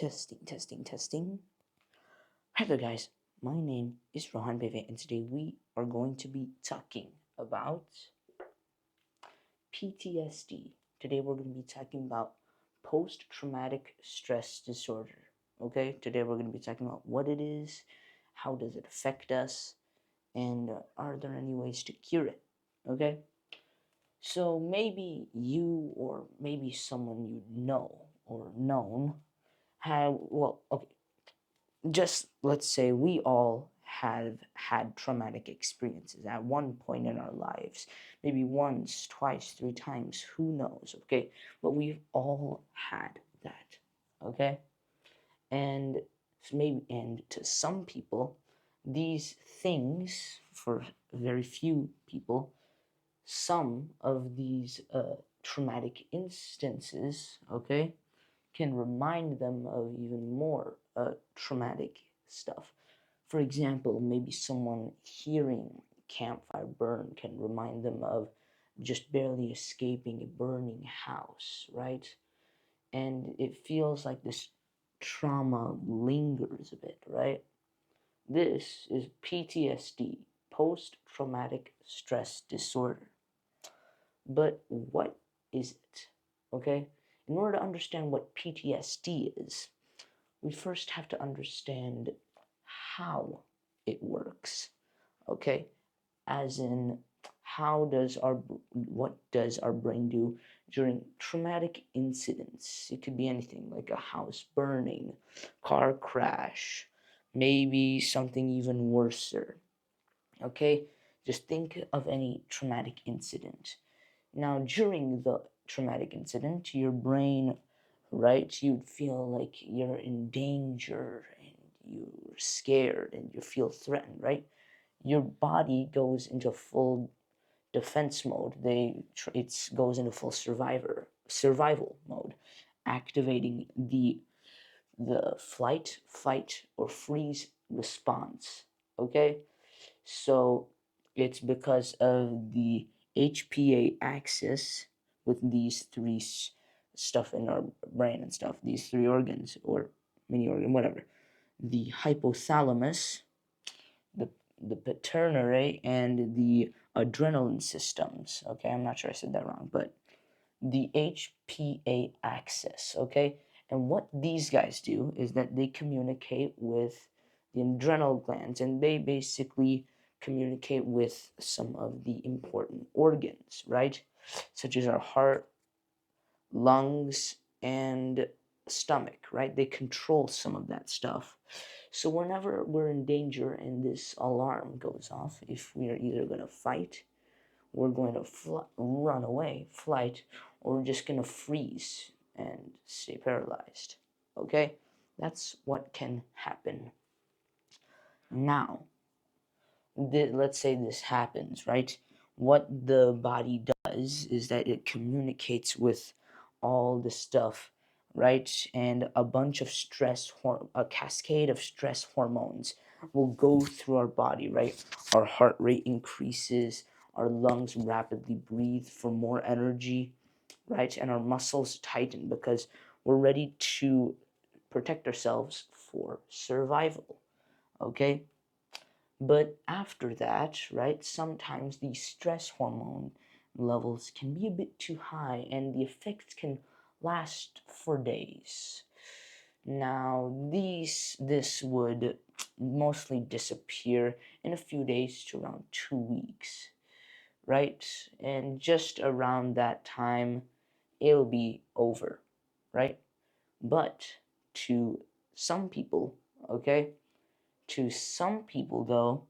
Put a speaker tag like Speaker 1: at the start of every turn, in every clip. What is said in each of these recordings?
Speaker 1: Testing. Hello guys, my name is Rohan and today we are going to be talking about PTSD. Today we're going to be talking about post-traumatic stress disorder. Okay, today we're going to be talking about what it is, how does it affect us, and are there any ways to cure it? Okay, so maybe you or maybe someone you know or known okay, just let's say we all have had traumatic experiences at one point in our lives, maybe once, twice, three times, who knows, okay? But we've all had that, okay? And to some people, these things, for very few people, some of these traumatic instances, okay, can remind them of even more traumatic stuff. For example, maybe someone hearing campfire burn can remind them of just barely escaping a burning house, right? And it feels like this trauma lingers a bit, right? This is PTSD, post traumatic stress disorder. But what is it? Okay? In order to understand what PTSD is, we first have to understand how it works. Okay? As in, what does our brain do during traumatic incidents? It could be anything like a house burning, car crash, maybe something even worser. Okay? Just think of any traumatic incident. Now, during the traumatic incident, your brain, right, you'd feel like you're in danger and you're scared and you feel threatened, right? Your body goes into full defense mode. It goes into full survival mode, activating the flight, fight, or freeze response. Okay, so it's because of the HPA axis with these three stuff in our brain and stuff, these three organs or mini organ, whatever. The hypothalamus, the the pituitary, and the adrenaline systems. Okay, I'm not sure I said that wrong, but the HPA axis. Okay, and what these guys do is that they communicate with the adrenal glands, and they basically communicate with some of the important organs, right? Such as our heart, lungs, and stomach, right? They control some of that stuff. So whenever we're in danger and this alarm goes off, if we are either going to fight, we're going to run away, flight, or we're just going to freeze and stay paralyzed. Okay? That's what can happen. Now, let's say this happens, right? What the body does is that it communicates with all the stuff, right? And a cascade of stress hormones will go through our body, right? Our heart rate increases, our lungs rapidly breathe for more energy, right? And our muscles tighten because we're ready to protect ourselves for survival, okay? But after that, right, sometimes the stress hormone levels can be a bit too high and the effects can last for days. Now, this would mostly disappear in a few days to around 2 weeks, right? And just around that time, it'll be over, right? But to some people, okay, to some people though,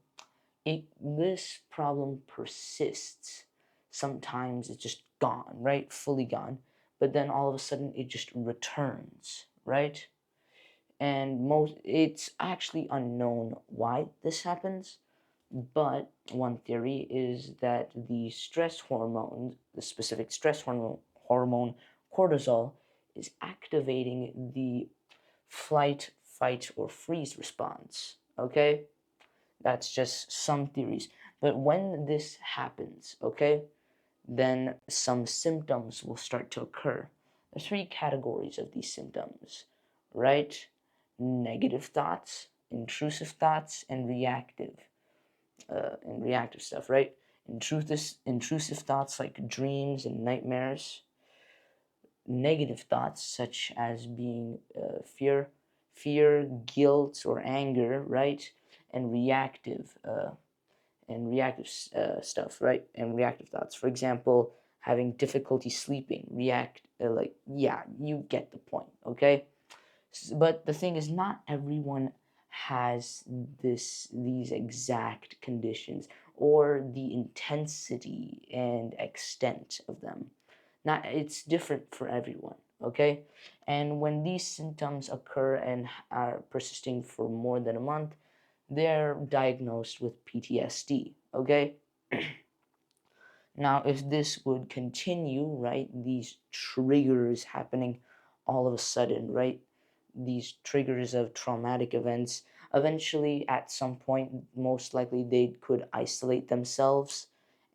Speaker 1: this problem persists. Sometimes it's just gone, right? Fully gone. But then all of a sudden it just returns, right? And it's actually unknown why this happens, but one theory is that the stress hormone, the specific stress hormone cortisol, is activating the flight, fight, or freeze response. Okay? That's just some theories. But when this happens, okay, then some symptoms will start to occur. There's three categories of these symptoms. right? Negative thoughts, intrusive thoughts, and reactive stuff, right? Intrusive thoughts like dreams and nightmares, negative thoughts such as being fear, guilt, or anger, right? And reactive stuff, right? And reactive thoughts. For example, having difficulty sleeping. Like, yeah, you get the point, okay? But the thing is, not everyone has these exact conditions or the intensity and extent of them. Not It's different for everyone, okay? And when these symptoms occur and are persisting for more than a month, they're diagnosed with PTSD, okay? Now, if this would continue, right, these triggers happening all of a sudden, right, these triggers of traumatic events, eventually at some point, most likely they could isolate themselves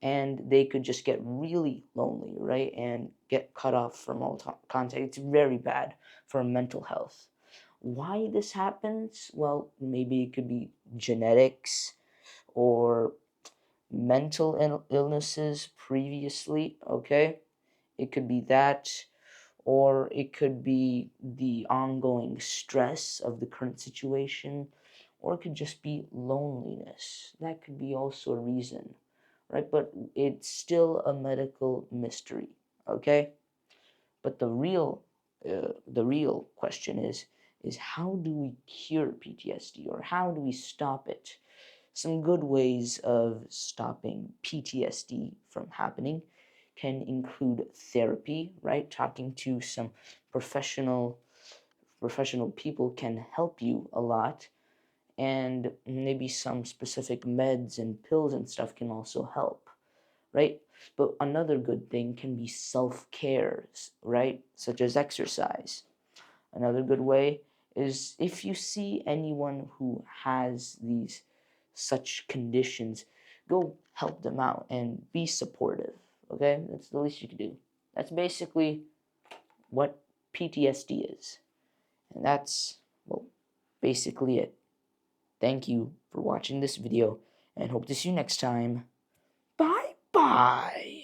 Speaker 1: and they could just get really lonely, right, and get cut off from all contact. It's very bad for mental health. Why this happens? Well, maybe it could be genetics or mental illnesses previously, okay? It could be that, or it could be the ongoing stress of the current situation, or it could just be loneliness. That could be also a reason, right? But it's still a medical mystery, okay? But the real question is how do we cure PTSD, or how do we stop it? Some good ways of stopping PTSD from happening can include therapy, right? Talking to some professional professional people can help you a lot, and maybe some specific meds and pills and stuff can also help, right? But another good thing can be self-care, right? Such as exercise. Another good way is if you see anyone who has these such conditions, go help them out and be supportive. Okay? That's the least you can do. That's basically what PTSD is. And that's, well, basically it. Thank you for watching this video and hope to see you next time. Bye bye.